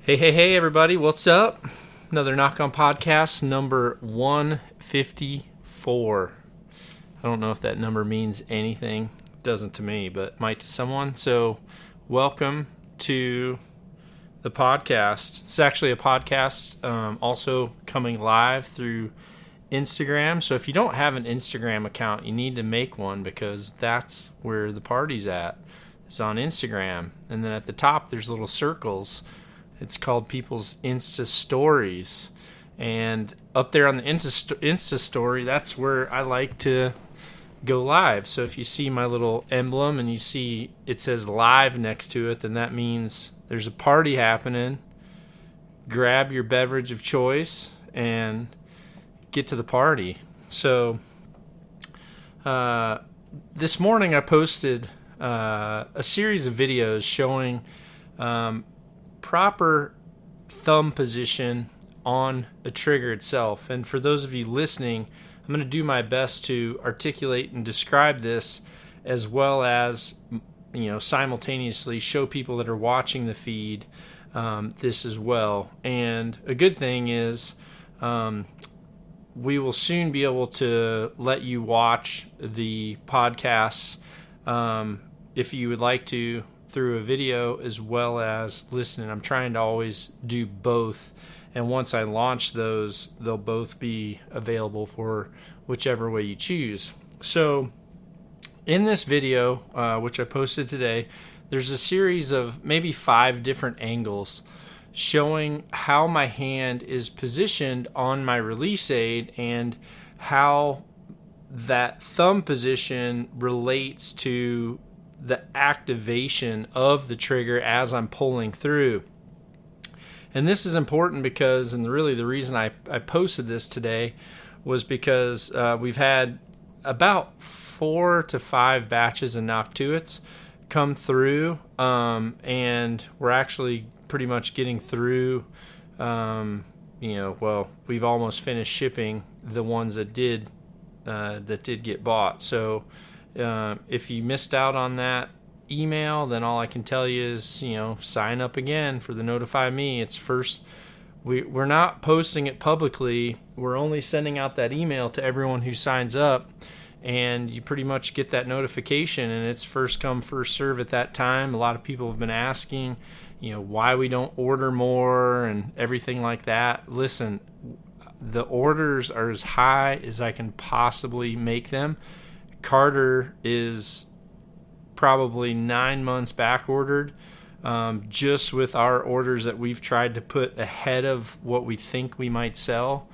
Hey, everybody, what's up? Another Knock On Podcast, number 154. I don't know if that number means anything. It doesn't to me, but it might to someone. So, welcome to the podcast. It's actually a podcast also coming live through Instagram. So, if you don't have an Instagram account, you need to make one because that's where the party's at. It's on Instagram. And then at the top, there's little circles. It's called People's Insta Stories. And up there on the Insta Story, that's where I like to go live. So if you see my little emblem and you see it says live next to it, then that means there's a party happening. Grab your beverage of choice and get to the party. So this morning I posted a series of videos showing proper thumb position on a trigger itself. And for those of you listening, I'm going to do my best to articulate and describe this, as well as simultaneously show people that are watching the feed this as well. And a good thing is we will soon be able to let you watch the podcasts if you would like to, through a video as well as listening. I'm trying to always do both, and once I launch those, they'll both be available for whichever way you choose. So in this video, which I posted today, there's a series of maybe 5 different angles showing how my hand is positioned on my release aid and how that thumb position relates to the activation of the trigger as I'm pulling through. And this is important because, and really the reason I posted this today was because we've had about 4 to 5 batches of Noctuits come through, and we're actually pretty much getting through, we've almost finished shipping the ones that did get bought. So if you missed out on that email, then all I can tell you is, sign up again for the Notify Me. It's first, we're not posting it publicly. We're only sending out that email to everyone who signs up, and you pretty much get that notification, and it's first come, first serve at that time. A lot of people have been asking, why we don't order more and everything like that. Listen, the orders are as high as I can possibly make them. Carter is probably 9 months back ordered, just with our orders that we've tried to put ahead of what we think we might sell.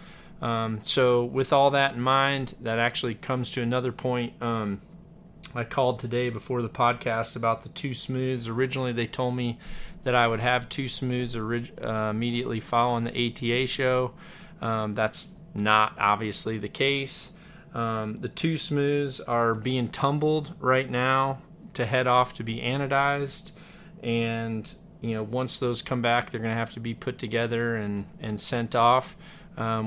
So with all that in mind, that actually comes to another point. I called today before the podcast about the 2 smooths. Originally, they told me that I would have 2 smooths immediately following the ATA show. That's not obviously the case. The 2 smooths are being tumbled right now to head off to be anodized, and once those come back, they're going to have to be put together and sent off.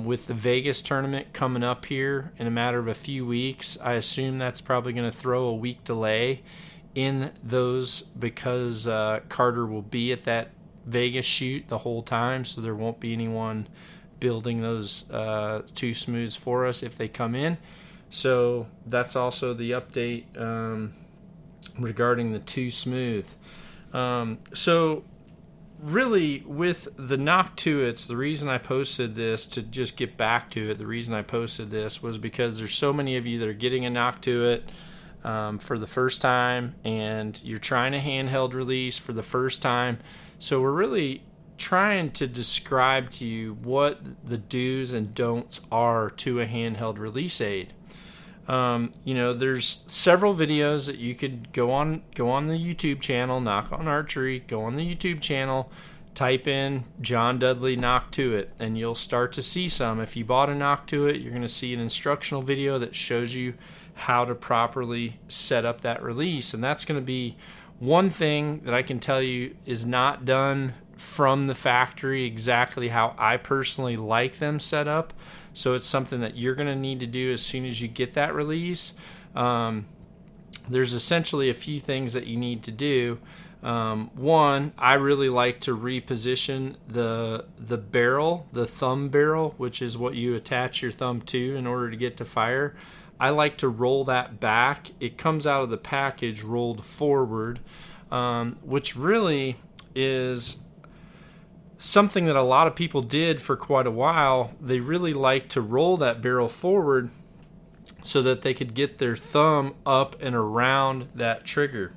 With the Vegas tournament coming up here in a matter of a few weeks, I assume that's probably going to throw a week delay in those, because Carter will be at that Vegas shoot the whole time, so there won't be anyone building those 2 smooths for us if they come in. So that's also the update regarding the 2 smooth. So really, with the Noctuits, the reason I posted this, to just get back to it, the reason I posted this was because there's so many of you that are getting a Noctuit for the first time, and you're trying a handheld release for the first time. So we're really trying to describe to you what the do's and don'ts are to a handheld release aid. There's several videos that you could go on the YouTube channel, Knock on Archery, go on the YouTube channel, type in John Dudley Noctuit, and you'll start to see some. If you bought a Noctuit, you're going to see an instructional video that shows you how to properly set up that release. And that's going to be one thing that I can tell you is not done from the factory exactly how I personally like them set up. So it's something that you're going to need to do as soon as you get that release. There's essentially a few things that you need to do. One, I really like to reposition the barrel, the thumb barrel, which is what you attach your thumb to in order to get to fire. I like to roll that back. It comes out of the package rolled forward, which really is something that a lot of people did for quite a while. They really like to roll that barrel forward so that they could get their thumb up and around that trigger.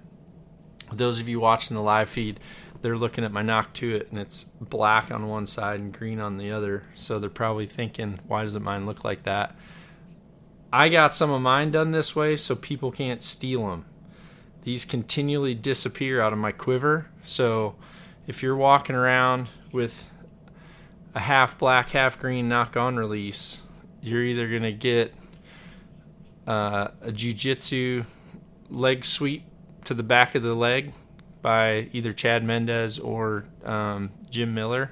Those of you watching the live feed, they're looking at my knock to it, and it's black on one side and green on the other. So they're probably thinking, why doesn't mine look like that? I got some of mine done this way so people can't steal them. These continually disappear out of my quiver. So if you're walking around with a half black, half green knock-on release, you're either going to get a jiu-jitsu leg sweep to the back of the leg by either Chad Mendez or Jim Miller.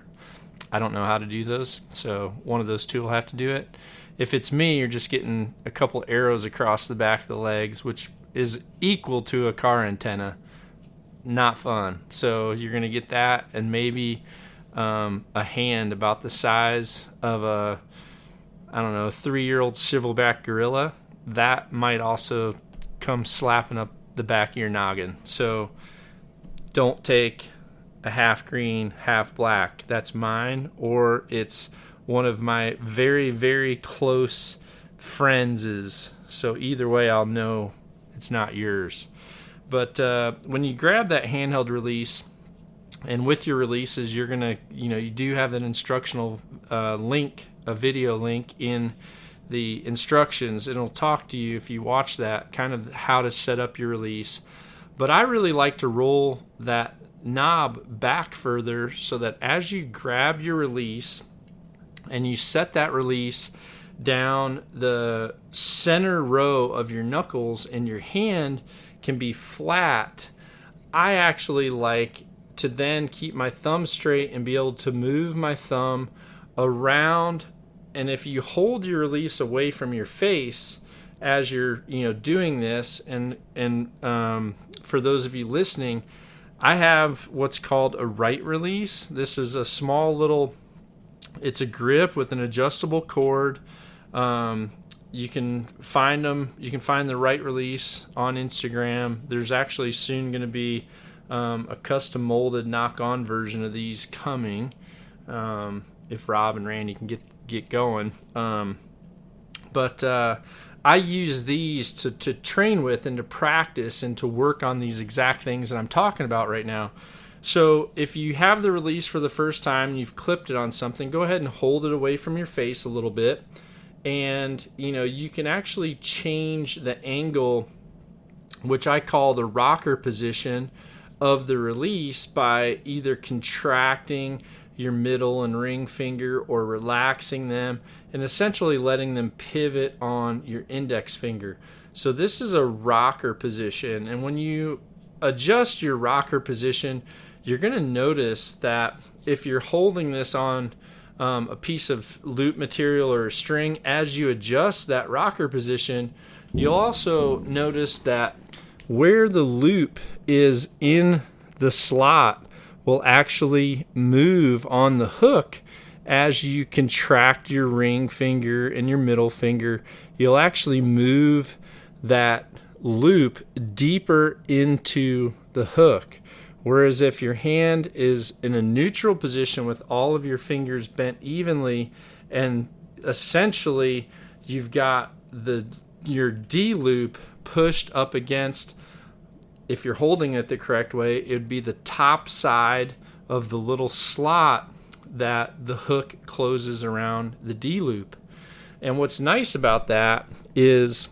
I don't know how to do those, so one of those two will have to do it. If it's me, you're just getting a couple arrows across the back of the legs, which is equal to a car antenna. Not fun. So you're going to get that, and maybe a hand about the size of a 3-year-old Silverback gorilla. That might also come slapping up the back of your noggin. So don't take a half green, half black. That's mine, or it's one of my very, very close friends'. So either way, I'll know it's not yours. But when you grab that handheld release, and with your releases, you're going to, you do have an instructional link, a video link in the instructions. It'll talk to you, if you watch that, kind of how to set up your release. But I really like to roll that knob back further so that as you grab your release and you set that release down the center row of your knuckles and your hand can be flat, I actually like to then keep my thumb straight and be able to move my thumb around. And if you hold your release away from your face as you're doing this, and for those of you listening, I have what's called a right release. This is a small little, it's a grip with an adjustable cord. You can find them. You can find the right release on Instagram. There's actually soon going to be a custom molded knock-on version of these coming. If Rob and Randy can get going. But I use these to train with and to practice and to work on these exact things that I'm talking about right now. So if you have the release for the first time and you've clipped it on something, go ahead and hold it away from your face a little bit. And, you can actually change the angle, which I call the rocker position of the release, by either contracting your middle and ring finger or relaxing them and essentially letting them pivot on your index finger. So this is a rocker position, and when you adjust your rocker position, you're going to notice that if you're holding this on a piece of loop material or a string, as you adjust that rocker position, you'll also notice that where the loop is in the slot will actually move on the hook as you contract your ring finger and your middle finger. You'll actually move that loop deeper into the hook. Whereas if your hand is in a neutral position with all of your fingers bent evenly, and essentially you've got your D loop pushed up against, if you're holding it the correct way, it would be the top side of the little slot that the hook closes around the D loop. And what's nice about that is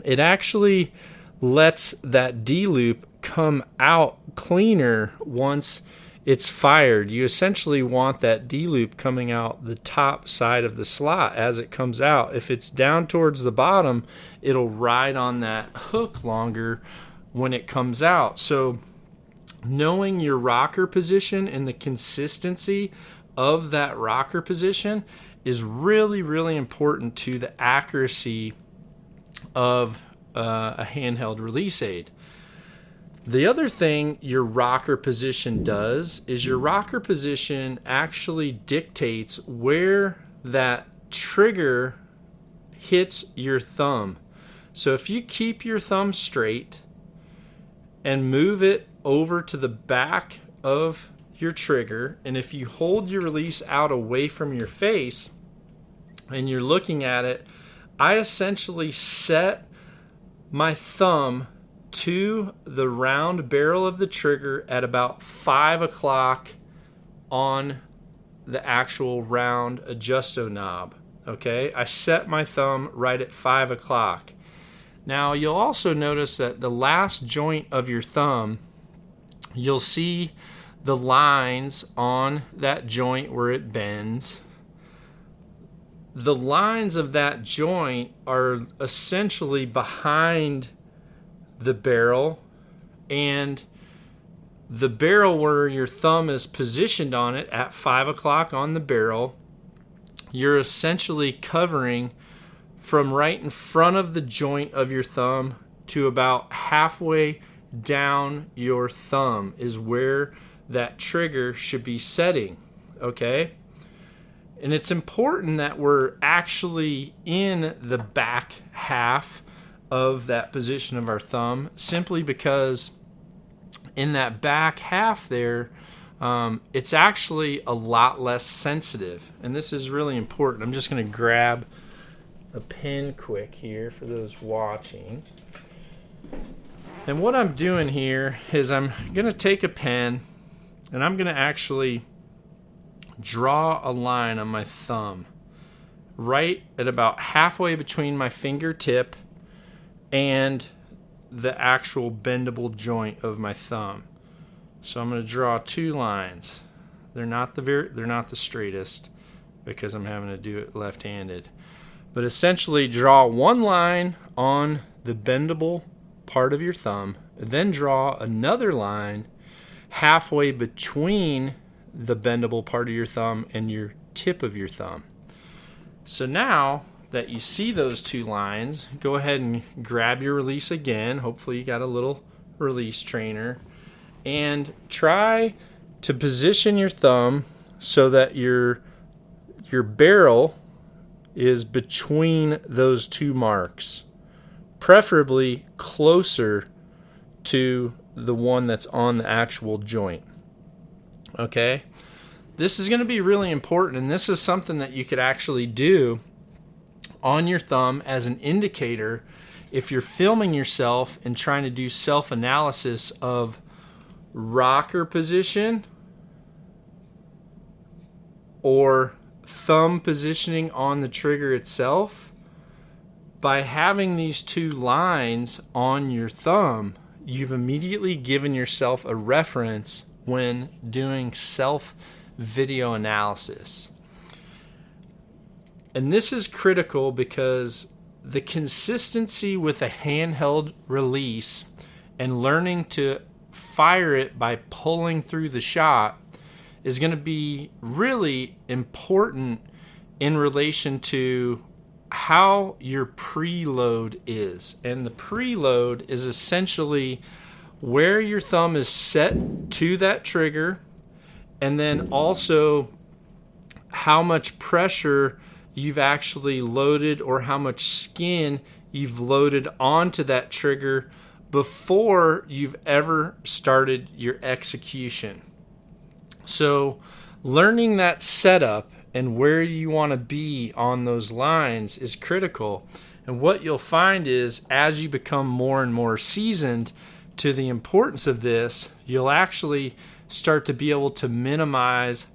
it actually lets that D loop come out cleaner once it's fired. You essentially want that D loop coming out the top side of the slot as it comes out. If it's down towards the bottom, it'll ride on that hook longer when it comes out. So knowing your rocker position and the consistency of that rocker position is really, really important to the accuracy of a handheld release aid. The other thing your rocker position does is your rocker position actually dictates where that trigger hits your thumb. So if you keep your thumb straight and move it over to the back of your trigger, and if you hold your release out away from your face and you're looking at it, I essentially set my thumb to the round barrel of the trigger at about 5 o'clock on the actual round adjusto knob. Okay, I set my thumb right at 5 o'clock. Now you'll also notice that the last joint of your thumb, you'll see the lines on that joint where it bends. The lines of that joint are essentially behind the barrel, and the barrel where your thumb is positioned on it at 5 o'clock on the barrel, you're essentially covering from right in front of the joint of your thumb to about halfway down your thumb is where that trigger should be setting, okay? And it's important that we're actually in the back half of that position of our thumb, simply because in that back half there, it's actually a lot less sensitive. And this is really important. I'm just going to grab a pen quick here for those watching. And what I'm doing here is I'm going to take a pen and I'm going to actually draw a line on my thumb right at about halfway between my fingertip and the actual bendable joint of my thumb. So I'm going to draw 2 lines. They're not the straightest because I'm having to do it left-handed. But essentially draw 1 line on the bendable part of your thumb, then draw another line halfway between the bendable part of your thumb and your tip of your thumb. So now that you see those 2 lines, go ahead and grab your release again. Hopefully you got a little release trainer, and try to position your thumb so that your barrel is between those 2 marks, preferably closer to the one that's on the actual joint. Okay? This is going to be really important, and this is something that you could actually do on your thumb as an indicator if you're filming yourself and trying to do self-analysis of rocker position or thumb positioning on the trigger itself. By having these 2 lines on your thumb, you've immediately given yourself a reference when doing self-video analysis. And this is critical because the consistency with a handheld release and learning to fire it by pulling through the shot is going to be really important in relation to how your preload is. And the preload is essentially where your thumb is set to that trigger, and then also how much pressure you've actually loaded or how much skin you've loaded onto that trigger before you've ever started your execution. So learning that setup and where you want to be on those lines is critical. And what you'll find is as you become more and more seasoned to the importance of this, you'll actually start to be able to minimize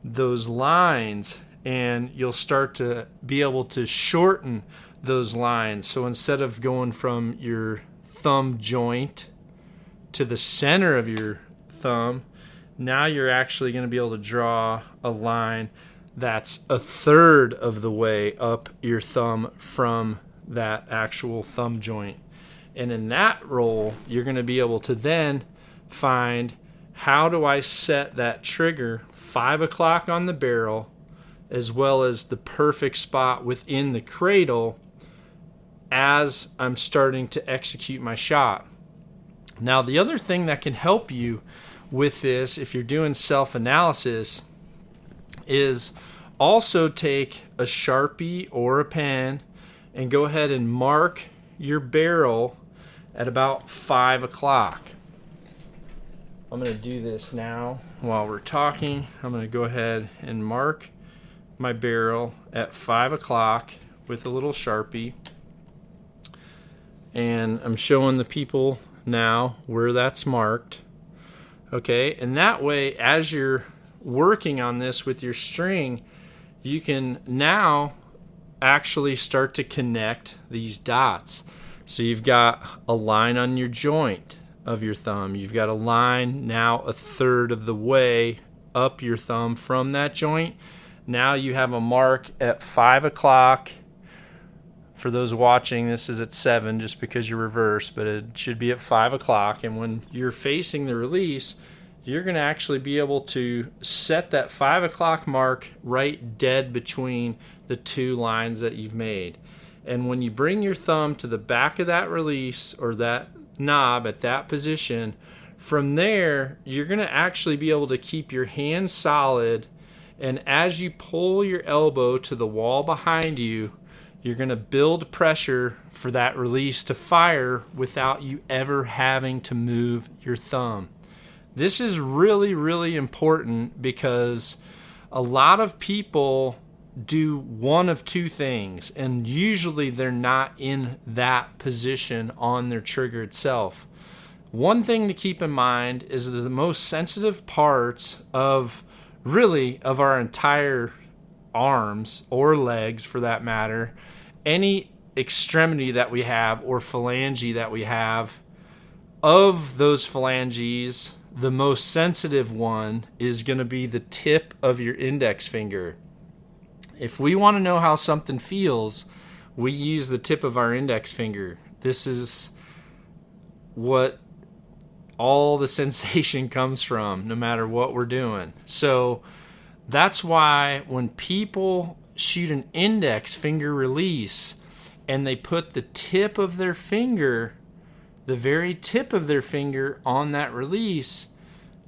those lines, and you'll start to be able to shorten those lines. So instead of going from your thumb joint to the center of your thumb, now you're actually going to be able to draw a line that's 1/3 of the way up your thumb from that actual thumb joint. And in that role, you're going to be able to then find, how do I set that trigger 5 o'clock on the barrel, as well as the perfect spot within the cradle as I'm starting to execute my shot. Now, the other thing that can help you with this, if you're doing self-analysis, is also take a Sharpie or a pen and go ahead and mark your barrel at about 5 o'clock. I'm going to do this now while we're talking. I'm going to go ahead and mark my barrel at 5 o'clock with a little Sharpie. And I'm showing the people now where that's marked. Okay, and that way, as you're working on this with your string, you can now actually start to connect these dots. So you've got a line on your joint of your thumb. You've got a line now a third of the way up your thumb from that joint. Now you have a mark at 5 o'clock. For those watching, this is at 7 just because you're reversed, but it should be at 5 o'clock. And when you're facing the release, you're going to actually be able to set that 5 o'clock mark right dead between the two lines that you've made. And when you bring your thumb to the back of that release or that knob at that position, from there, you're going to actually be able to keep your hand solid. And as you pull your elbow to the wall behind you, you're going to build pressure for that release to fire without you ever having to move your thumb. This is really, really important because a lot of people do one of two things, and usually they're not in that position on their trigger itself. One thing to keep in mind is that the most sensitive parts of our entire arms or legs, for that matter, any extremity that we have or phalange that we have, of those phalanges, the most sensitive one is going to be the tip of your index finger. If we want to know how something feels, we use the tip of our index finger. This is what all the sensation comes from, no matter what we're doing. So that's why when people shoot an index finger release and they put the tip of their finger, the very tip of their finger on that release,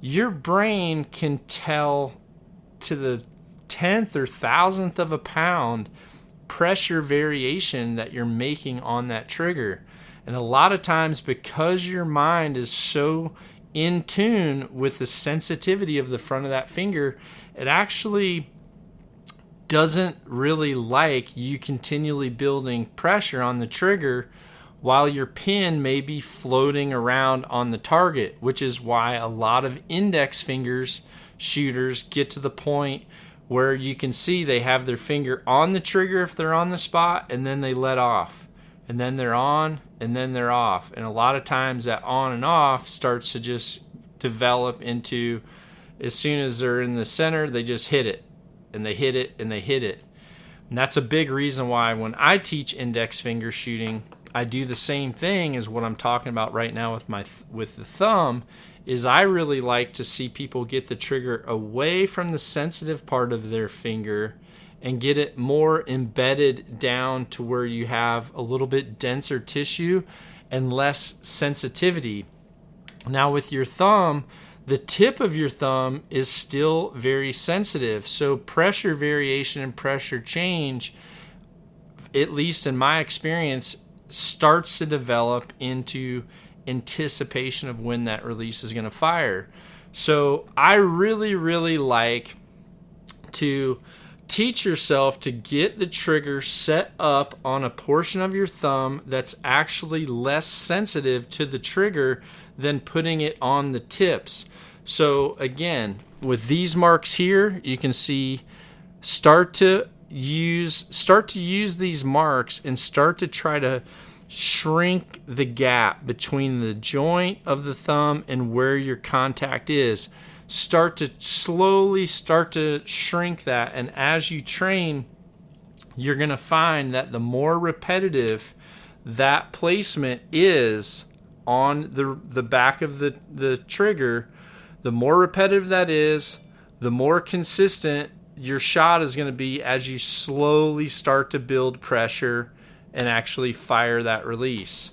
your brain can tell to the 10th or 1000th of a pound pressure variation that you're making on that trigger. And a lot of times, because your mind is so in tune with the sensitivity of the front of that finger, it actually doesn't really like you continually building pressure on the trigger while your pin may be floating around on the target, which is why a lot of index fingers shooters get to the point where you can see they have their finger on the trigger if they're on the spot, and then they let off. And then they're on, and then they're off. And a lot of times that on and off starts to just develop into, as soon as they're in the center, they just hit it. And they hit it, and they hit it. And that's a big reason why when I teach index finger shooting, I do the same thing as what I'm talking about right now with the thumb, is I really like to see people get the trigger away from the sensitive part of their finger and get it more embedded down to where you have a little bit denser tissue and less sensitivity. Now with your thumb, the tip of your thumb is still very sensitive. So pressure variation and pressure change, at least in my experience, starts to develop into anticipation of when that release is going to fire. So I really, really like to teach yourself to get the trigger set up on a portion of your thumb that's actually less sensitive to the trigger than putting it on the tips. So again, with these marks here, you can see start to use these marks and start to try to shrink the gap between the joint of the thumb and where your contact is. Start to slowly shrink that, and as you train, you're going to find that the more repetitive that placement is on the back of the trigger, the more repetitive that is, the more consistent your shot is going to be as you slowly start to build pressure and actually fire that release.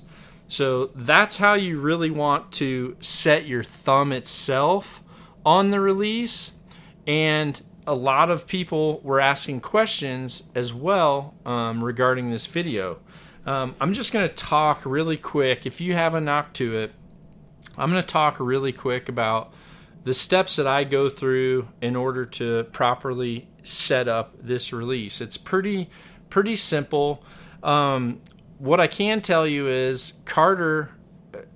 So that's how you really want to set your thumb itself on the release. And a lot of people were asking questions as well regarding this video. I'm just going to talk really quick. If you have a knock to it, I'm going to talk really quick about the steps that I go through in order to properly set up this release. It's pretty simple. What I can tell you is Carter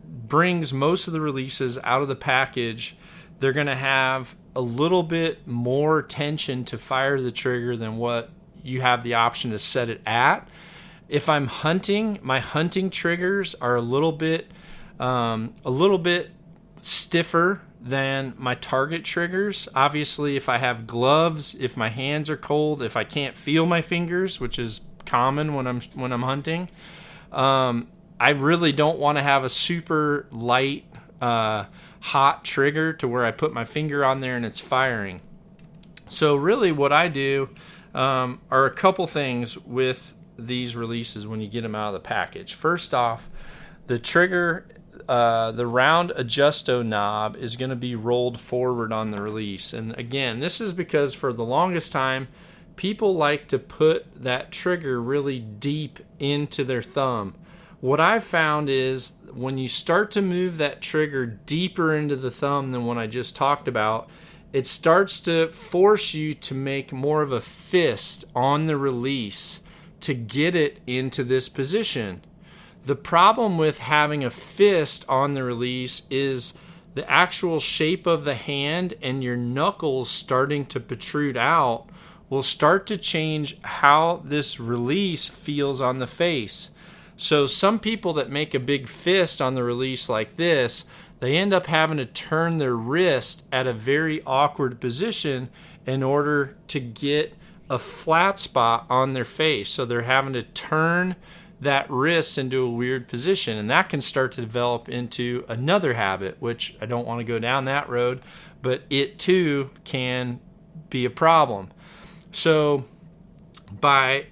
brings most of the releases out of the package. They're going to have a little bit more tension to fire the trigger than what you have the option to set it at. If I'm hunting, my hunting triggers are a little bit stiffer than my target triggers. Obviously, if I have gloves, if my hands are cold, if I can't feel my fingers, which is common when I'm hunting, I really don't want to have a super light hot trigger to where I put my finger on there and it's firing. So really what I do are a couple things with these releases when you get them out of the package. First off, the trigger, the round adjusto knob is going to be rolled forward on the release. And again, this is because for the longest time, people like to put that trigger really deep into their thumb. What I've found is when you start to move that trigger deeper into the thumb than what I just talked about, it starts to force you to make more of a fist on the release to get it into this position. The problem with having a fist on the release is the actual shape of the hand and your knuckles starting to protrude out will start to change how this release feels on the face. So some people that make a big fist on the release like this, they end up having to turn their wrist at a very awkward position in order to get a flat spot on their face. So they're having to turn that wrist into a weird position, and that can start to develop into another habit, which I don't want to go down that road, but it too can be a problem. So by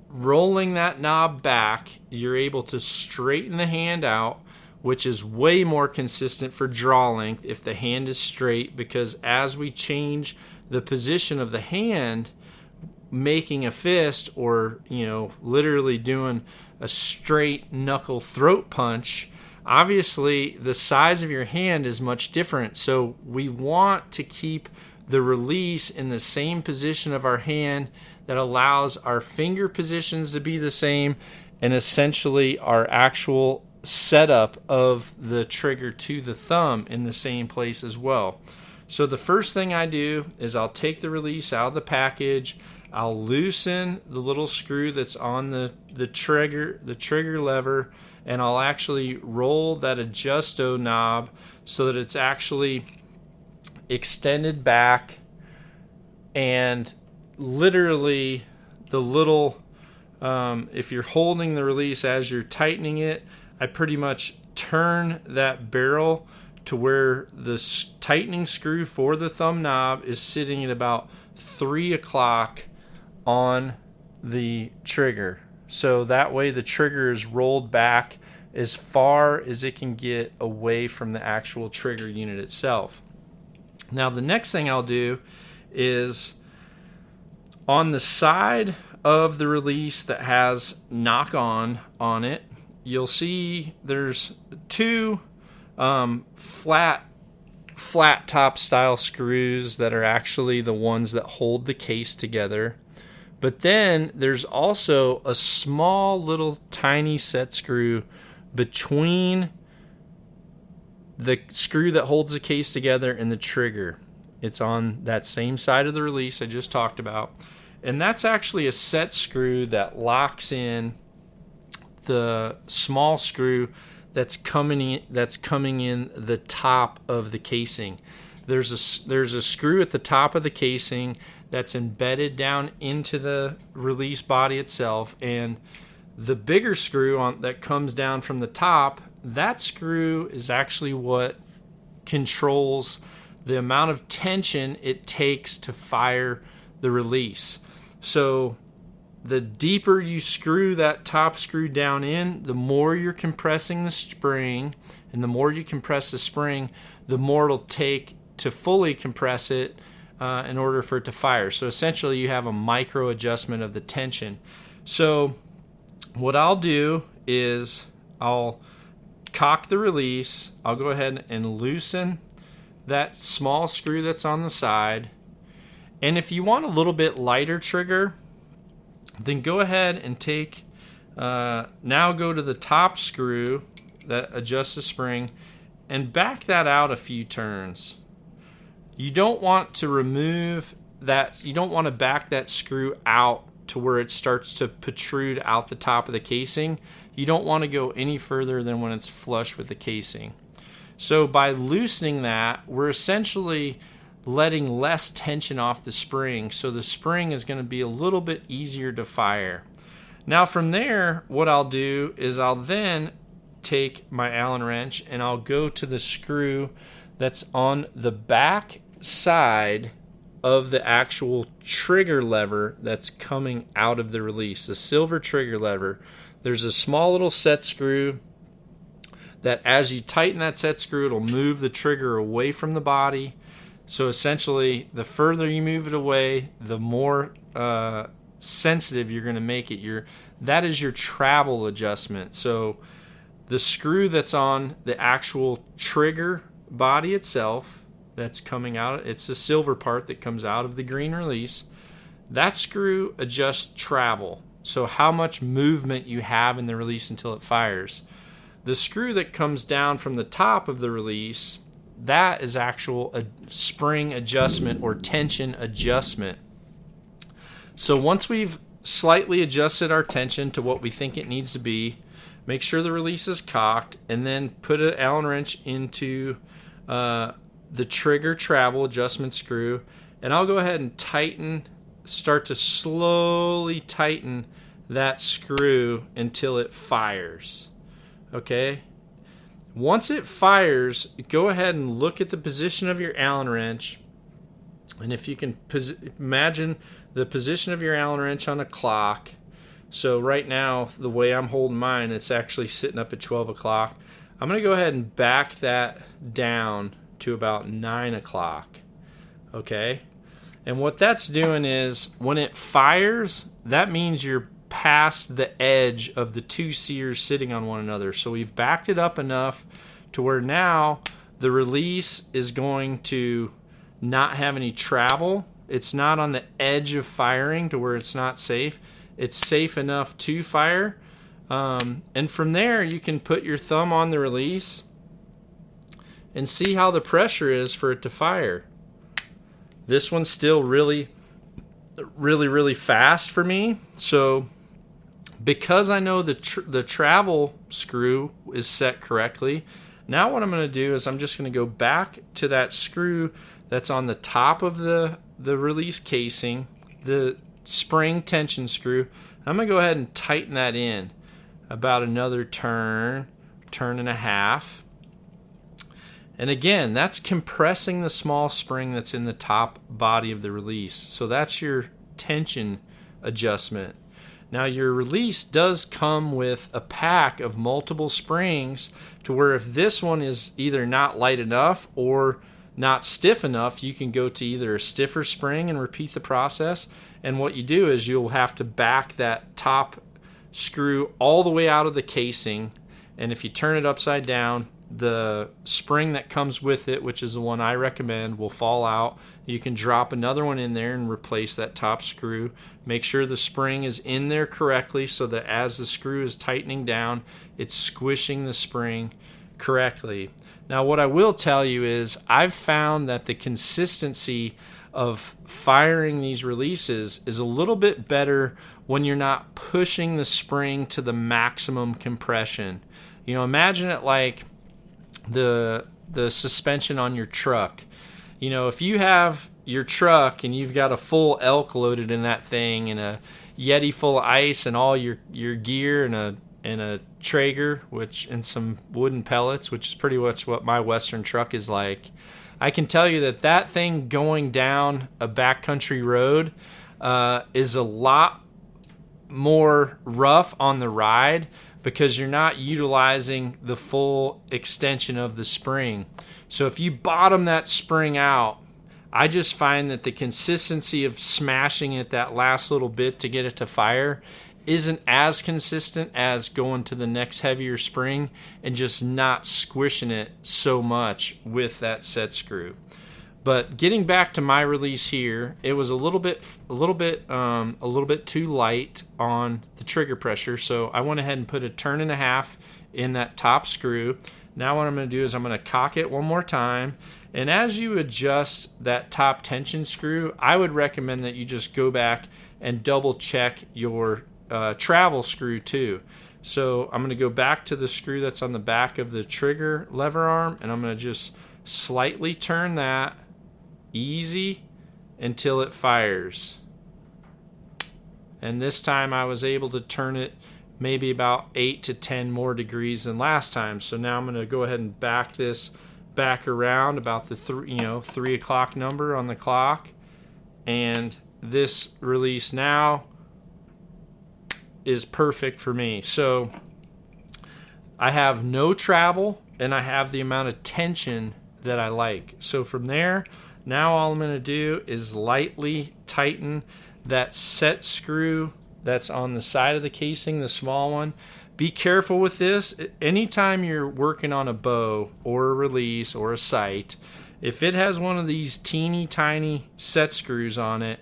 rolling that knob back, you're able to straighten the hand out, which is way more consistent for draw length if the hand is straight, because as we change the position of the hand, making a fist or, literally doing a straight knuckle throat punch, obviously the size of your hand is much different. So we want to keep the release in the same position of our hand that allows our finger positions to be the same and essentially our actual setup of the trigger to the thumb in the same place as well. So the first thing I do is I'll take the release out of the package. I'll loosen the little screw that's on the trigger lever, and I'll actually roll that adjusto knob so that it's actually extended back, and literally the little if you're holding the release as you're tightening it, I pretty much turn that barrel to where the tightening screw for the thumb knob is sitting at about 3 o'clock on the trigger. So that way the trigger is rolled back as far as it can get away from the actual trigger unit itself. Now the next thing I'll do is on the side of the release that has knock on it, you'll see there's two flat top style screws that are actually the ones that hold the case together. But then there's also a small little tiny set screw between the screw that holds the case together and the trigger. It's on that same side of the release I just talked about. And that's actually a set screw that locks in the small screw that's coming in the top of the casing. There's a screw at the top of the casing that's embedded down into the release body itself, and the bigger screw that comes down from the top, that screw is actually what controls the amount of tension it takes to fire the release. So the deeper you screw that top screw down in, the more you're compressing the spring, and the more you compress the spring, the more it'll take to fully compress it in order for it to fire. So essentially you have a micro adjustment of the tension. So what I'll do is I'll cock the release. I'll go ahead and loosen that small screw that's on the side. And if you want a little bit lighter trigger, then go ahead and take, now go to the top screw that adjusts the spring and back that out a few turns. You don't want to remove that, you don't want to back that screw out to where it starts to protrude out the top of the casing. You don't want to go any further than when it's flush with the casing. So by loosening that, we're essentially letting less tension off the spring, so the spring is going to be a little bit easier to fire. Now from there, what I'll do is I'll then take my Allen wrench and I'll go to the screw that's on the back side of the actual trigger lever that's coming out of the release, the silver trigger lever. There's a small little set screw that as you tighten that set screw, it'll move the trigger away from the body. So essentially, the further you move it away, the more sensitive you're going to make it. That is your travel adjustment. So the screw that's on the actual trigger body itself, that's coming out, it's the silver part that comes out of the green release. That screw adjusts travel, so how much movement you have in the release until it fires. The screw that comes down from the top of the release, that is actual spring adjustment or tension adjustment. So once we've slightly adjusted our tension to what we think it needs to be, make sure the release is cocked, and then put an Allen wrench into the trigger travel adjustment screw, and I'll go ahead and start to slowly tighten that screw until it fires. Okay? Once it fires, go ahead and look at the position of your Allen wrench, and if you can imagine the position of your Allen wrench on a clock. So right now, the way I'm holding mine, it's actually sitting up at 12 o'clock. I'm going to go ahead and back that down to about 9 o'clock. Okay? And what that's doing is, when it fires, that means you're past the edge of the two sears sitting on one another. So we've backed it up enough to where now the release is going to not have any travel. It's not on the edge of firing to where it's not safe. It's safe enough to fire. And from there, you can put your thumb on the release and see how the pressure is for it to fire. This one's still really fast for me. So because I know the travel screw is set correctly, now what I'm going to do is I'm just going to go back to that screw that's on the top of the release casing, the spring tension screw. I'm going to go ahead and tighten that in about another turn and a half. And again, that's compressing the small spring that's in the top body of the release. So that's your tension adjustment. Now your release does come with a pack of multiple springs to where if this one is either not light enough or not stiff enough, you can go to either a stiffer spring and repeat the process. And what you do is you'll have to back that top screw all the way out of the casing. And if you turn it upside down, the spring that comes with it, which is the one I recommend, will fall out. You can drop another one in there and replace that top screw. Make sure the spring is in there correctly so that as the screw is tightening down, it's squishing the spring correctly. Now, what I will tell you is I've found that the consistency of firing these releases is a little bit better when you're not pushing the spring to the maximum compression. You know, imagine it like the suspension on your truck. You know, if you have your truck and you've got a full elk loaded in that thing and a Yeti full of ice and all your gear and a Traeger, and some wooden pellets, which is pretty much what my Western truck is like, I can tell you that thing going down a backcountry road is a lot more rough on the ride because you're not utilizing the full extension of the spring. So if you bottom that spring out, I just find that the consistency of smashing it that last little bit to get it to fire isn't as consistent as going to the next heavier spring and just not squishing it so much with that set screw. But getting back to my release here, it was a little bit too light on the trigger pressure, so I went ahead and put a 1.5 turns in that top screw. Now what I'm going to do is I'm going to cock it one more time, and as you adjust that top tension screw, I would recommend that you just go back and double check your travel screw too. So I'm going to go back to the screw that's on the back of the trigger lever arm, and I'm going to just slightly turn that easy until it fires. And this time I was able to turn it maybe about 8 to 10 more degrees than last time. So now I'm going to go ahead and back this back around about the 3 o'clock number on the clock, and this release now is perfect for me. So I have no travel and I have the amount of tension that I like. So from there, now all I'm going to do is lightly tighten that set screw that's on the side of the casing, the small one. Be careful with this. Anytime you're working on a bow or a release or a sight, if it has one of these teeny tiny set screws on it,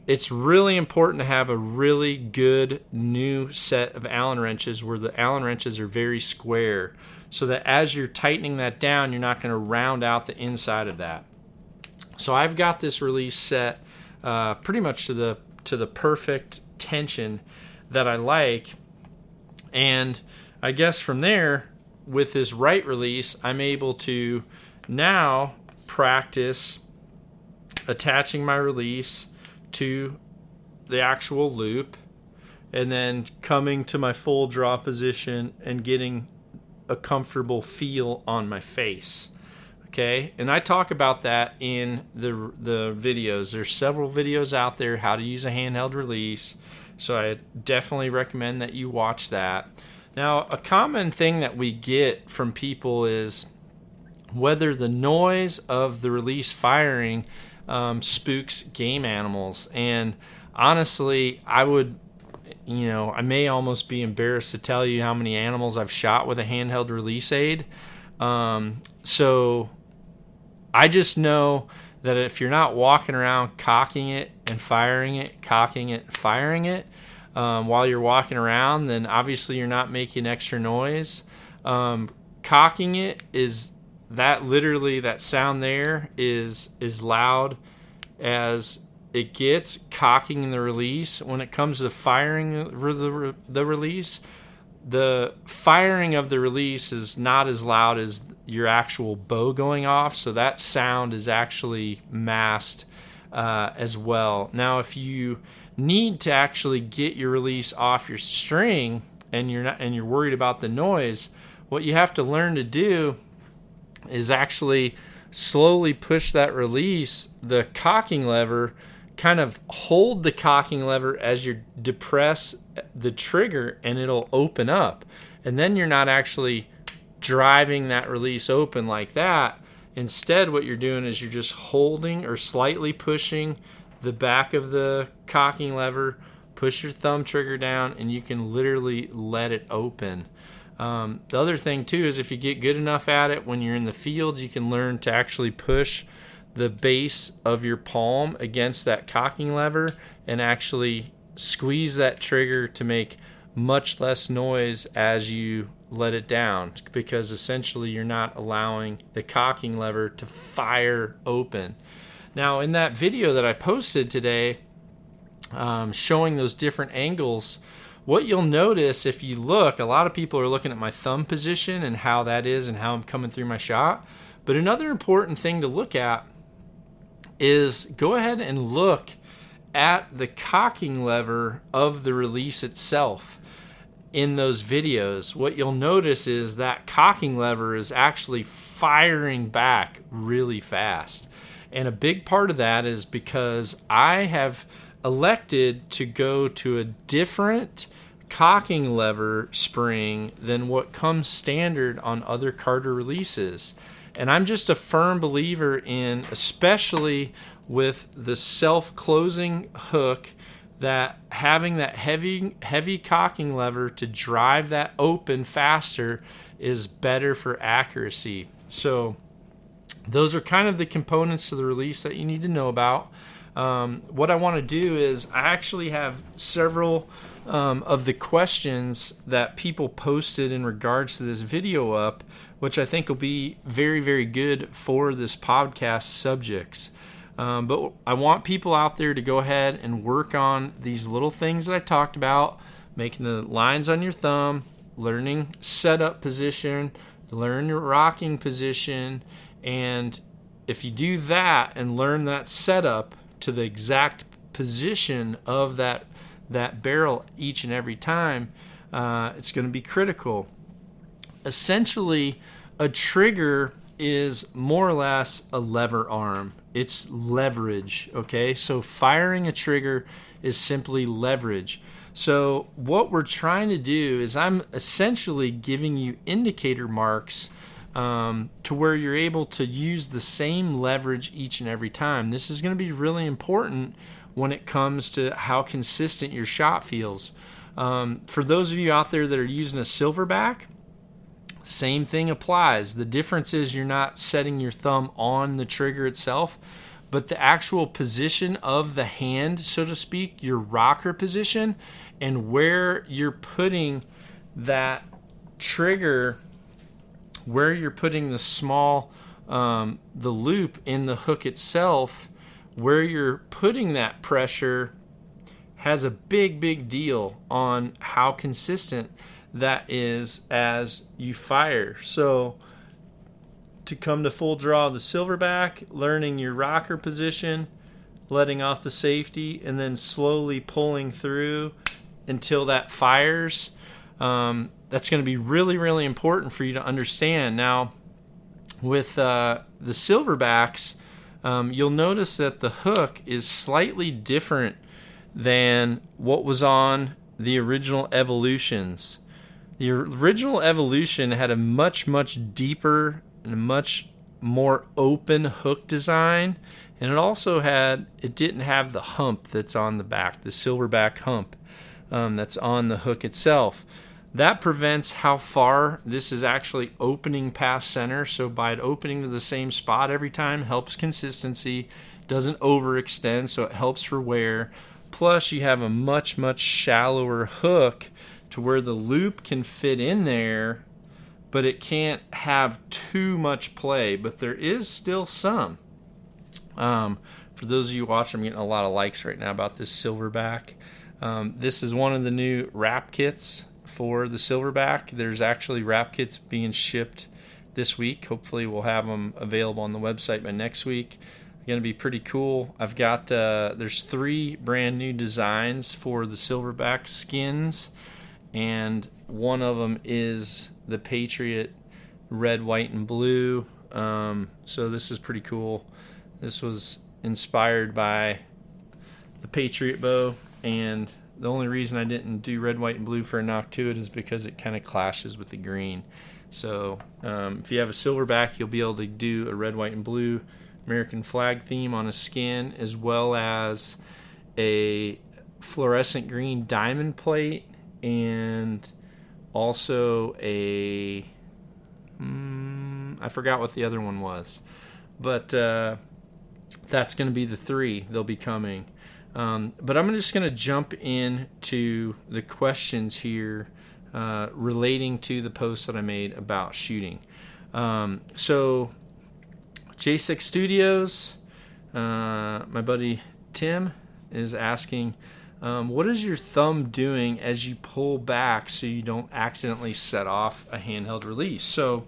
it's really important to have a really good new set of Allen wrenches where the Allen wrenches are very square, so that as you're tightening that down, you're not going to round out the inside of that. So I've got this release set pretty much to the perfect tension that I like, and I guess from there, with this right release, I'm able to now practice attaching my release to the actual loop and then coming to my full draw position and getting a comfortable feel on my face. Okay, and I talk about that in the videos. There's several videos out there how to use a handheld release, so I definitely recommend that you watch that. Now, a common thing that we get from people is whether the noise of the release firing spooks game animals. And honestly, I may almost be embarrassed to tell you how many animals I've shot with a handheld release aid. So I just know that if you're not walking around cocking it and firing it, cocking it, firing it, while you're walking around, then obviously you're not making extra noise. Cocking it is that sound there is as loud as it gets. Cocking in the release, when it comes to firing the release, the firing of the release is not as loud as your actual bow going off, so that sound is actually masked as well. Now, if you need to actually get your release off your string and you're worried about the noise, what you have to learn to do is actually slowly push that release, the cocking lever, kind of hold the cocking lever as you depress the trigger, and it'll open up. And then you're not actually driving that release open like that. Instead, what you're doing is you're just holding or slightly pushing the back of the cocking lever, push your thumb trigger down, and you can literally let it open. The other thing too is if you get good enough at it when you're in the field, you can learn to actually push the base of your palm against that cocking lever and actually squeeze that trigger to make much less noise as you let it down, because essentially you're not allowing the cocking lever to fire open. Now, in that video that I posted today, showing those different angles, what you'll notice if you look, a lot of people are looking at my thumb position and how that is and how I'm coming through my shot. But another important thing to look at is go ahead and look at the cocking lever of the release itself. In those videos, what you'll notice is that cocking lever is actually firing back really fast. And a big part of that is because I have elected to go to a different cocking lever spring than what comes standard on other Carter releases. And I'm just a firm believer in, especially with the self-closing hook, that having that heavy cocking lever to drive that open faster is better for accuracy. So those are kind of the components to the release that you need to know about. What I want to do is I actually have several of the questions that people posted in regards to this video up, which I think will be very, very good for this podcast subjects. But I want people out there to go ahead and work on these little things that I talked about, making the lines on your thumb, learning setup position, learn your rocking position. And if you do that and learn that setup to the exact position of that barrel each and every time, it's going to be critical. Essentially, a trigger is more or less a lever arm. It's leverage, okay? So firing a trigger is simply leverage. So what we're trying to do is I'm essentially giving you indicator marks to where you're able to use the same leverage each and every time. This is going to be really important when it comes to how consistent your shot feels. For those of you out there that are using a Silverback, same thing applies. The difference is you're not setting your thumb on the trigger itself, but the actual position of the hand, so to speak, your rocker position, and where you're putting that trigger, where you're putting the small, the loop in the hook itself, where you're putting that pressure has a big, big deal on how consistent that is as you fire. So to come to full draw of the Silverback, learning your rocker position, letting off the safety, and then slowly pulling through until that fires, that's going to be really, really important for you to understand. Now, with the Silverbacks, you'll notice that the hook is slightly different than what was on the original Evolutions. The original Evolution had a much, much deeper and a much more open hook design, and it didn't have the hump that's on the back, the Silverback hump that's on the hook itself. That prevents how far this is actually opening past center. So by it opening to the same spot every time helps consistency, doesn't overextend, so it helps for wear. Plus you have a much, much shallower hook to where the loop can fit in there, but it can't have too much play, but there is still some. For those of you watching, I'm getting a lot of likes right now about this Silverback. This is one of the new wrap kits for the Silverback. There's actually wrap kits being shipped this week. Hopefully we'll have them available on the website by next week. Going to be pretty cool. I've got there's 3 brand new designs for the Silverback skins, and one of them is the Patriot red, white, and blue. So this is pretty cool. This was inspired by the Patriot bow, and the only reason I didn't do red, white, and blue for a Noctuid is because it kind of clashes with the green. So if you have a Silverback, you'll be able to do a red, white, and blue American flag theme on a skin, as well as a fluorescent green diamond plate, and also I forgot what the other one was, but that's going to be the 3 they'll be coming. But I'm just going to jump into the questions here relating to the post that I made about shooting. So J6 Studios, my buddy Tim is asking, what is your thumb doing as you pull back so you don't accidentally set off a handheld release? So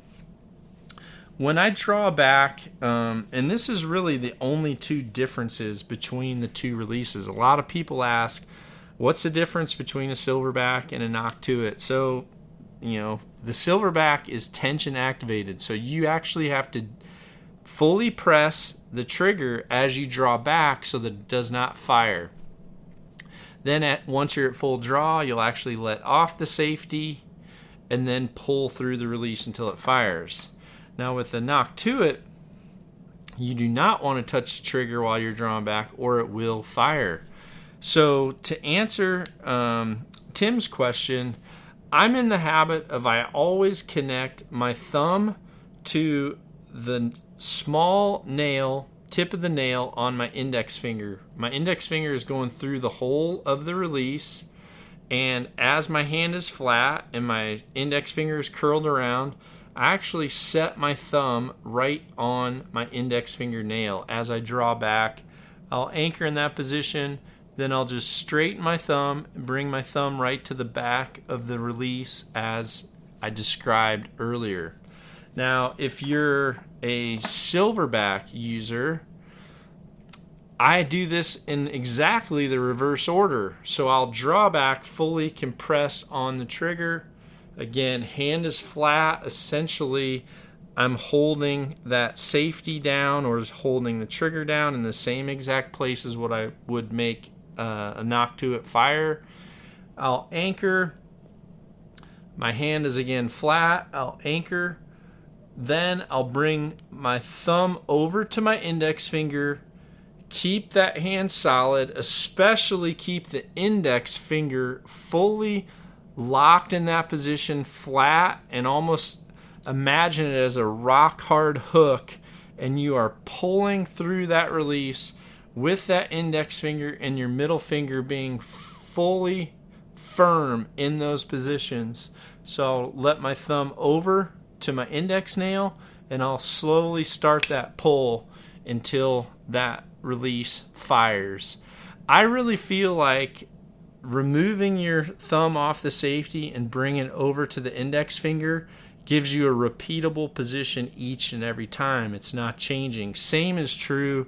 when I draw back, and this is really the only 2 differences between the 2 releases. A lot of people ask, what's the difference between a Silverback and a Noctuid? So, the Silverback is tension activated, so you actually have to fully press the trigger as you draw back so that it does not fire. Then once you're at full draw, you'll actually let off the safety and then pull through the release until it fires. Now with the knock to it, you do not want to touch the trigger while you're drawing back or it will fire. So to answer Tim's question, I'm in the habit of I always connect my thumb to the small nail, tip of the nail on my index finger. My index finger is going through the hole of the release, and as my hand is flat and my index finger is curled around, I actually set my thumb right on my index finger nail. As I draw back, I'll anchor in that position, then I'll just straighten my thumb and bring my thumb right to the back of the release as I described earlier. Now, if you're a Silverback user, I do this in exactly the reverse order. So I'll draw back, fully compress on the trigger. Again, hand is flat. Essentially, I'm holding that safety down or holding the trigger down in the same exact place as what I would make a knock to it fire. I'll anchor. My hand is again flat. I'll anchor. Then I'll bring my thumb over to my index finger. Keep that hand solid, especially keep the index finger fully locked in that position, flat, and almost imagine it as a rock hard hook, and you are pulling through that release with that index finger and your middle finger being fully firm in those positions. So I'll let my thumb over to my index nail and I'll slowly start that pull until that release fires. I really feel like removing your thumb off the safety and bringing it over to the index finger gives you a repeatable position each and every time. It's not changing. Same is true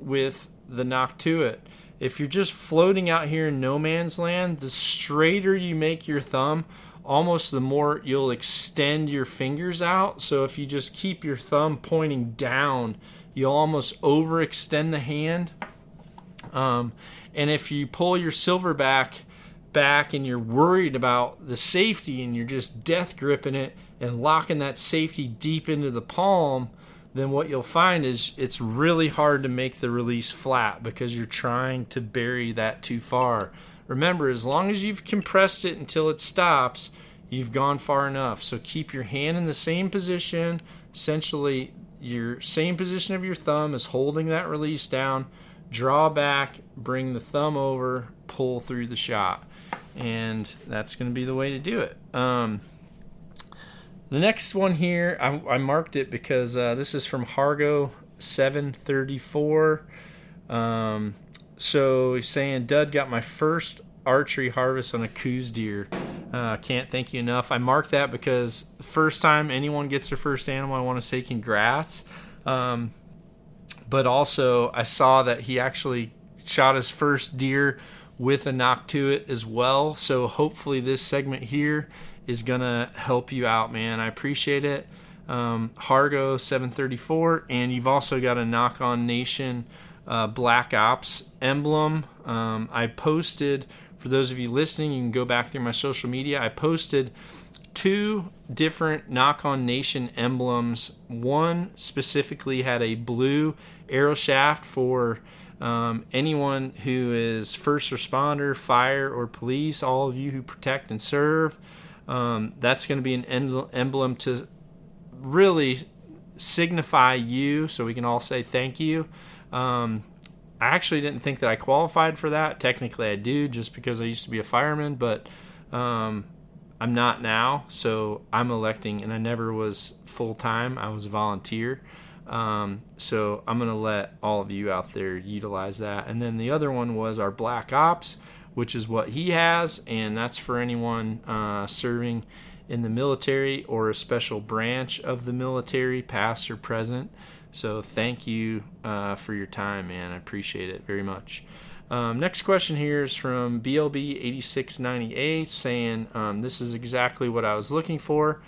with the knock to it. If you're just floating out here in no man's land, the straighter you make your thumb, almost the more you'll extend your fingers out. So if you just keep your thumb pointing down, you'll almost overextend the hand. And if you pull your Silverback back and you're worried about the safety and you're just death gripping it and locking that safety deep into the palm, then what you'll find is it's really hard to make the release flat because you're trying to bury that too far. Remember, as long as you've compressed it until it stops, you've gone far enough. So keep your hand in the same position. Essentially, your same position of your thumb is holding that release down. Draw back, bring the thumb over, pull through the shot. And that's going to be the way to do it. The next one here, I marked it because this is from Hargo 734. So he's saying, Dud, got my first archery harvest on a Coues deer. Can't thank you enough. I marked that because the first time anyone gets their first animal, I want to say congrats. But also I saw that he actually shot his first deer with a knock to it as well. So hopefully this segment here is going to help you out, man. I appreciate it. Hargo 734, and you've also got a Knock On Nation Black Ops emblem. I posted, for those of you listening, you can go back through my social media. I posted 2 different Knock On Nation emblems. One specifically had a blue arrow shaft for anyone who is first responder, fire, or police, all of you who protect and serve. That's going to be an emblem to really signify you, so we can all say thank you. I actually didn't think that I qualified for that. Technically I do, just because I used to be a fireman, but I'm not now, so I'm electing, and I never was full-time. I was a volunteer. So I'm going to let all of you out there utilize that. And then the other one was our Black Ops, which is what he has, and that's for anyone serving in the military or a special branch of the military, past or present. So thank you for your time, man. I appreciate it very much. Next question here is from BLB8698 saying, this is exactly what I was looking for.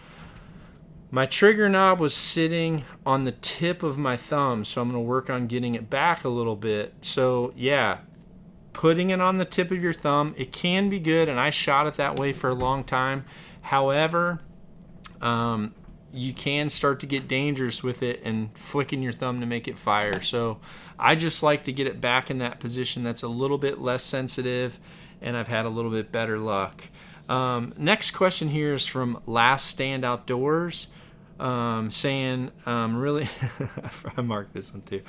My trigger knob was sitting on the tip of my thumb, so I'm going to work on getting it back a little bit. So yeah, putting it on the tip of your thumb. It can be good, and I shot it that way for a long time. However, you can start to get dangerous with it and flicking your thumb to make it fire. So I just like to get it back in that position that's a little bit less sensitive, and I've had a little bit better luck. Next question here is from Last Stand Outdoors, saying, really, I marked this one too,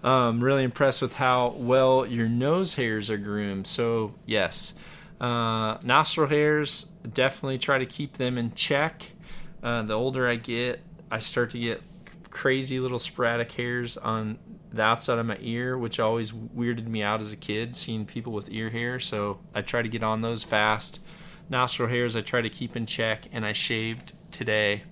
really impressed with how well your nose hairs are groomed. So yes, nostril hairs, definitely try to keep them in check. The older I get, I start to get crazy little sporadic hairs on the outside of my ear, which always weirded me out as a kid, seeing people with ear hair. So I try to get on those fast. Nostril hairs I try to keep in check, and I shaved today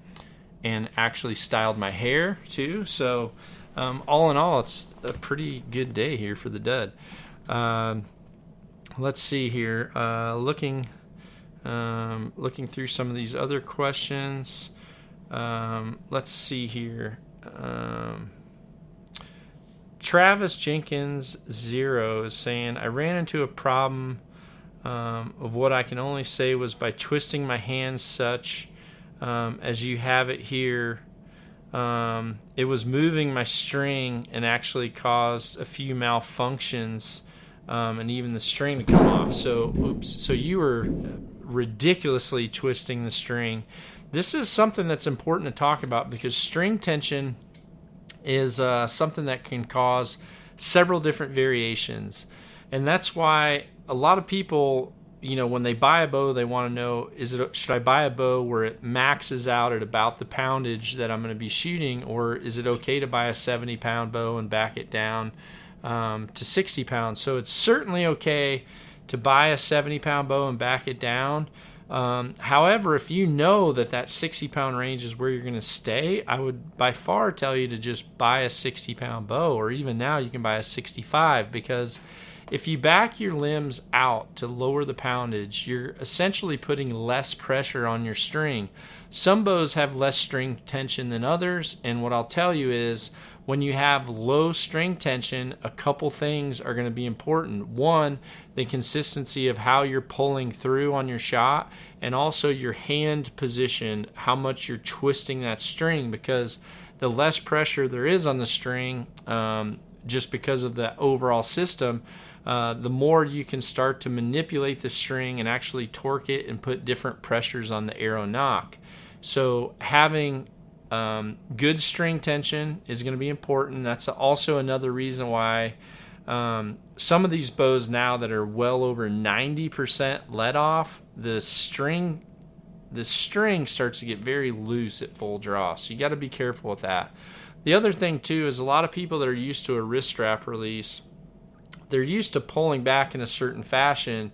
and actually styled my hair too. So all in all, it's a pretty good day here for the dud. Let's see here. Looking through some of these other questions. Let's see here. Travis Jenkins 0 is saying, I ran into a problem of what I can only say was by twisting my hands such as you have it here. It was moving my string and actually caused a few malfunctions and even the string to come off. So you were ridiculously twisting the string. This is something that's important to talk about because string tension is something that can cause several different variations. And that's why a lot of people, when they buy a bow, they want to know, should I buy a bow where it maxes out at about the poundage that I'm going to be shooting, or is it okay to buy a 70-pound bow and back it down to 60 pounds? So it's certainly okay to buy a 70-pound bow and back it down. However, if you know that 60-pound range is where you're going to stay, I would by far tell you to just buy a 60-pound bow, or even now you can buy a 65, because if you back your limbs out to lower the poundage, you're essentially putting less pressure on your string. Some bows have less string tension than others, and what I'll tell you is when you have low string tension, a couple things are going to be important. One, the consistency of how you're pulling through on your shot, and also your hand position, how much you're twisting that string, because the less pressure there is on the string, just because of the overall system, the more you can start to manipulate the string and actually torque it and put different pressures on the arrow nock. So having good string tension is going to be important. That's also another reason why some of these bows now that are well over 90% let off, the string starts to get very loose at full draw. So you got to be careful with that. The other thing too is a lot of people that are used to a wrist strap release, they're used to pulling back in a certain fashion.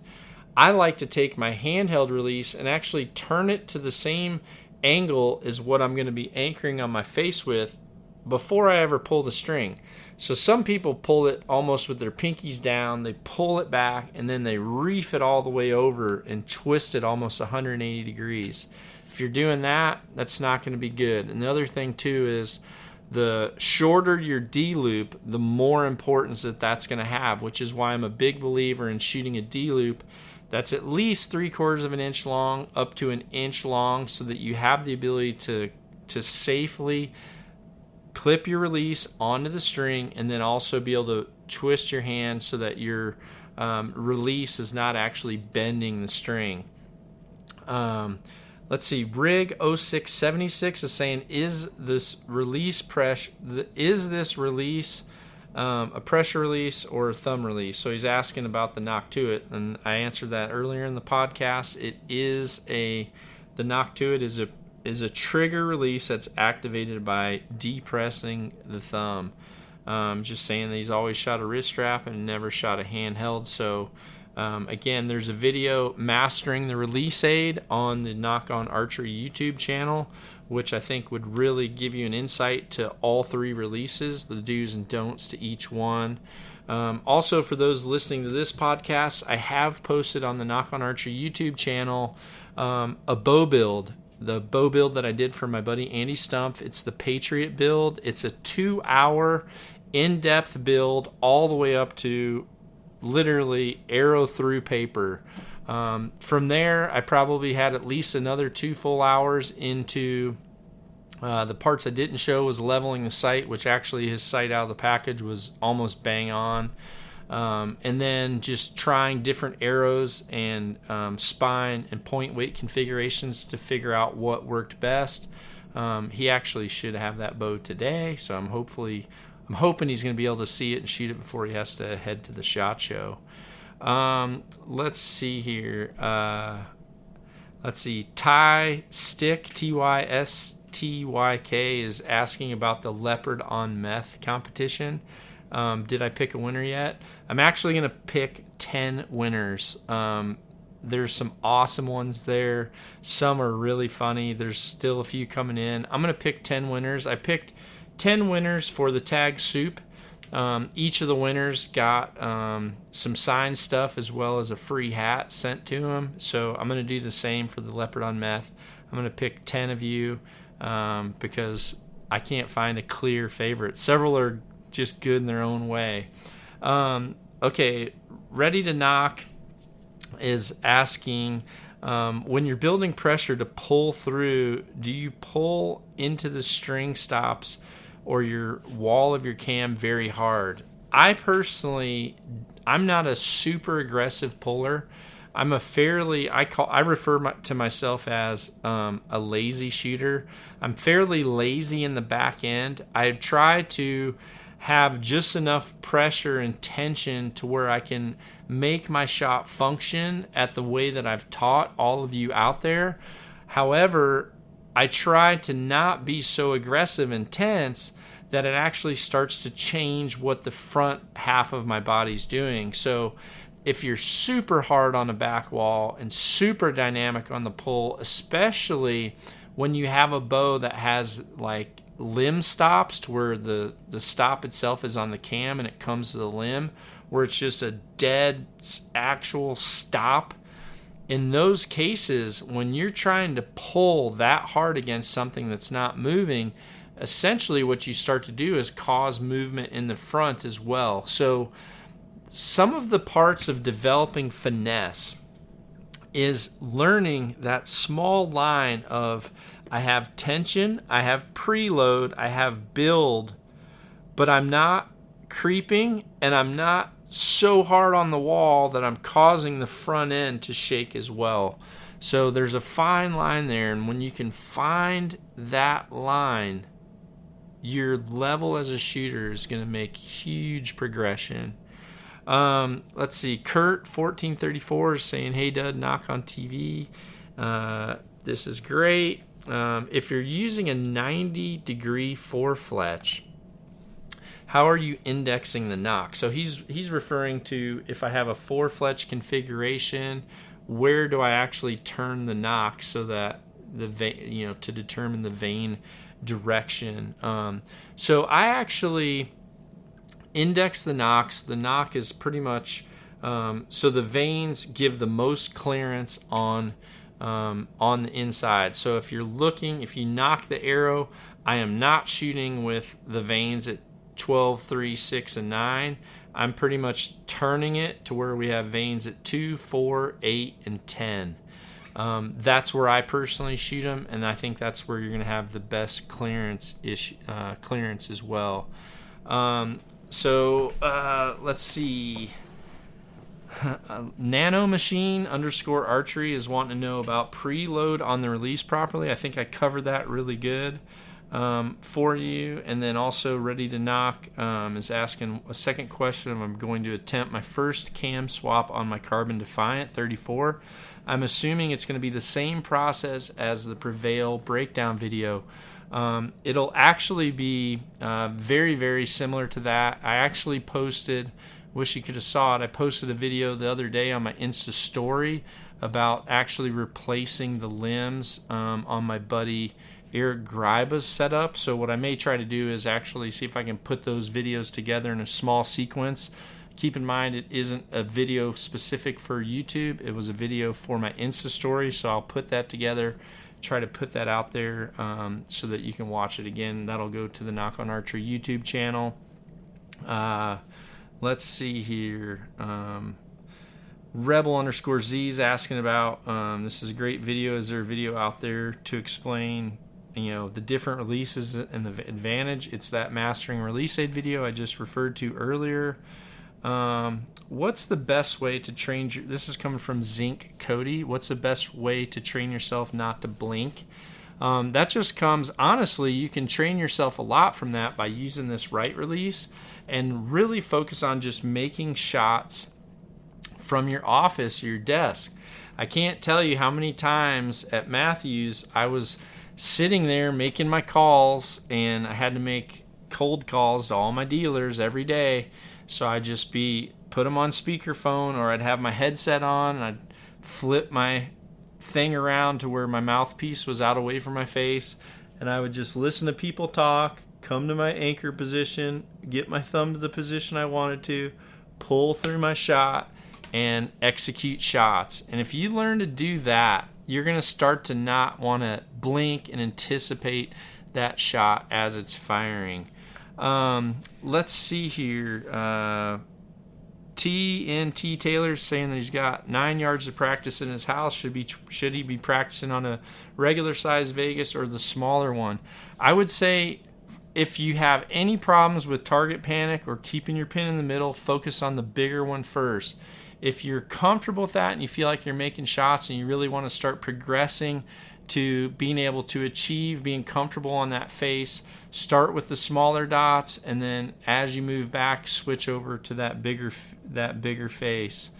I like to take my handheld release and actually turn it to the same angle as what I'm going to be anchoring on my face with before I ever pull the string. So some people pull it almost with their pinkies down, they pull it back, and then they reef it all the way over and twist it almost 180 degrees. If you're doing that, that's not going to be good. And the other thing too is the shorter your D loop, the more importance that's going to have, which is why I'm a big believer in shooting a D loop that's at least 3/4 of an inch long up to an inch long, so that you have the ability to safely clip your release onto the string, and then also be able to twist your hand so that your release is not actually bending the string. Let's see, Rig 0676 is saying, is this release a pressure release or a thumb release? So he's asking about the Nock to It, and I answered that earlier in the podcast. It is the Nock to It is a trigger release that's activated by depressing the thumb. Just saying that he's always shot a wrist strap and never shot a handheld. So again, there's a video mastering the release aid on the Nock On Archery YouTube channel, which I think would really give you an insight to all three releases, the do's and don'ts to each one. Also, for those listening to this podcast, I have posted on the Nock On Archery YouTube channel a bow build. The bow build that I did for my buddy Andy Stumpf. It's the Patriot build. It's a 2-hour in-depth build all the way up to literally arrow through paper. From there, I probably had at least another 2 full hours into the parts I didn't show was leveling the sight, which actually his sight out of the package was almost bang on. And then just trying different arrows and spine and point weight configurations to figure out what worked best. He actually should have that bow today, so I'm hoping he's going to be able to see it and shoot it before he has to head to the SHOT Show. Let's see here. Let's see. Ty Stick, TYSTYK, is asking about the Leopard on Meth competition. Did I pick a winner yet? I'm actually going to pick 10 winners. There's some awesome ones there. Some are really funny. There's still a few coming in. I'm going to pick 10 winners. I picked 10 winners for the tag soup. Each of the winners got some signed stuff as well as a free hat sent to them. So I'm going to do the same for the Leopard on Meth. I'm going to pick 10 of you because I can't find a clear favorite. Several are just good in their own way. Okay, Ready to Knock is asking, when you're building pressure to pull through, do you pull into the string stops or your wall of your cam very hard? I'm not a super aggressive puller. I'm a fairly, I refer to myself as a lazy shooter. I'm fairly lazy in the back end. I try to have just enough pressure and tension to where I can make my shot function at the way that I've taught all of you out there. However, I try to not be so aggressive and tense that it actually starts to change what the front half of my body's doing. So if you're super hard on the back wall and super dynamic on the pull, especially when you have a bow that has like limb stops to where the stop itself is on the cam and it comes to the limb, where it's just a dead actual stop. In those cases, when you're trying to pull that hard against something that's not moving, essentially what you start to do is cause movement in the front as well. So some of the parts of developing finesse is learning that small line of, I have tension, I have preload, I have build, but I'm not creeping and I'm not so hard on the wall that I'm causing the front end to shake as well. So there's a fine line there, and when you can find that line, your level as a shooter is going to make huge progression. Let's see. Kurt 1434 is saying, "Hey Dud, knock on TV. This is great. If you're using a 90-degree 4-fletch, how are you indexing the knock?" So he's referring to, if I have a 4-fletch configuration, where do I actually turn the knock so that the vein, to determine the vein direction. So I actually index the knocks. The knock is pretty much so the veins give the most clearance on the inside. So if you knock the arrow, I am not shooting with the veins at 12, 3, 6, and 9. I'm pretty much turning it to where we have veins at 2, 4, 8, and 10. That's where I personally shoot them, and I think that's where you're going to have the best clearance as well. Let's see. Nanomachine _archery is wanting to know about preload on the release properly. I think I covered that really good for you. And then also Ready to Knock is asking a second question. I'm going to attempt my first cam swap on my Carbon Defiant 34. I'm assuming it's going to be the same process as the Prevail breakdown video. It'll actually be very, very similar to that. I actually posted, wish you could have saw it, I posted a video the other day on my Insta story about actually replacing the limbs on my buddy Eric Greiba's setup. So what I may try to do is actually see if I can put those videos together in a small sequence. Keep in mind, it isn't a video specific for YouTube. It was a video for my Insta story, so I'll put that together, try to put that out there so that you can watch it again. That'll go to the Knock on Archery YouTube channel. let's see here. Rebel_Z is asking about, this is a great video. Is there a video out there to explain, the different releases and the advantage? It's that mastering release aid video I just referred to earlier. What's the best way to train this is coming from Zinc Cody. What's the best way to train yourself not to blink? That just comes, honestly, you can train yourself a lot from that by using this right release and really focus on just making shots from your office, your desk. I can't tell you how many times at Matthews I was sitting there making my calls, and I had to make cold calls to all my dealers every day. So I'd just put them on speakerphone, or I'd have my headset on and I'd flip my thing around to where my mouthpiece was out away from my face, and I would just listen to people talk, come to my anchor position, get my thumb to the position I wanted to, pull through my shot, and execute shots. And if you learn to do that, you're going to start to not want to blink and anticipate that shot as it's firing. Let's see here. TNT Taylor's saying that he's got 9 yards of practice in his house. Should he be practicing on a regular size Vegas or the smaller one? I would say if you have any problems with target panic or keeping your pin in the middle, focus on the bigger one first. If you're comfortable with that and you feel like you're making shots and you really want to start progressing to being able to achieve being comfortable on that face, start with the smaller dots, and then as you move back, switch over to that bigger face.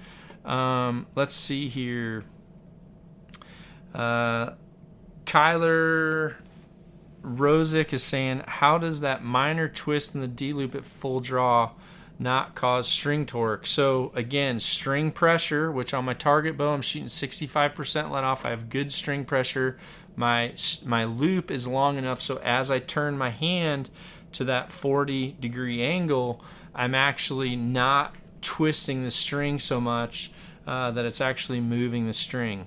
Let's see here. Kyler Rosick is saying, how does that minor twist in the D loop at full draw not cause string torque? So again, string pressure, which on my target bow I'm shooting 65% let off. I have good string pressure. My loop is long enough so as I turn my hand to that 40-degree angle, I'm actually not twisting the string so much that it's actually moving the string.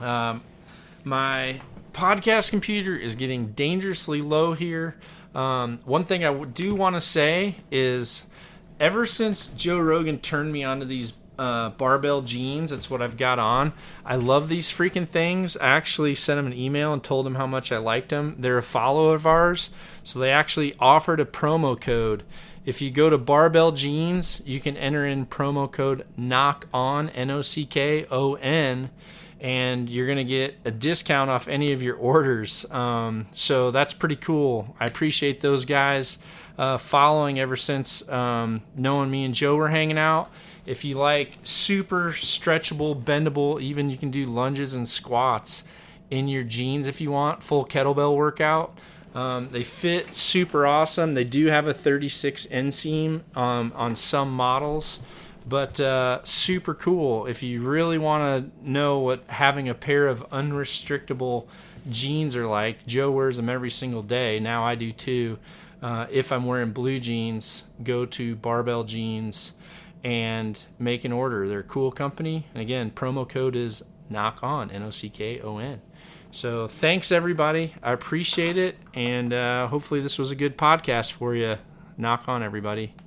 My podcast computer is getting dangerously low here. One thing I do want to say is, ever since Joe Rogan turned me onto these barbell jeans, that's what I've got on. I love these freaking things. I actually sent him an email and told him how much I liked them. They're a follower of ours, so they actually offered a promo code. If you go to Barbell Jeans, you can enter in promo code NOCKON, NOCKON, and you're going to get a discount off any of your orders. So that's pretty cool. I appreciate those guys following ever since knowing me and Joe were hanging out. If you like super stretchable, bendable, even you can do lunges and squats in your jeans if you want, full kettlebell workout. They fit super awesome. They do have a 36 inseam on some models, but super cool. If you really want to know what having a pair of unrestrictable jeans are like, Joe wears them every single day. Now I do too. If I'm wearing blue jeans, go to Barbell Jeans and make an order. They're a cool company. And again, promo code is NOCKON, NOCKON. So thanks, everybody. I appreciate it. And hopefully this was a good podcast for you. Knock on, everybody.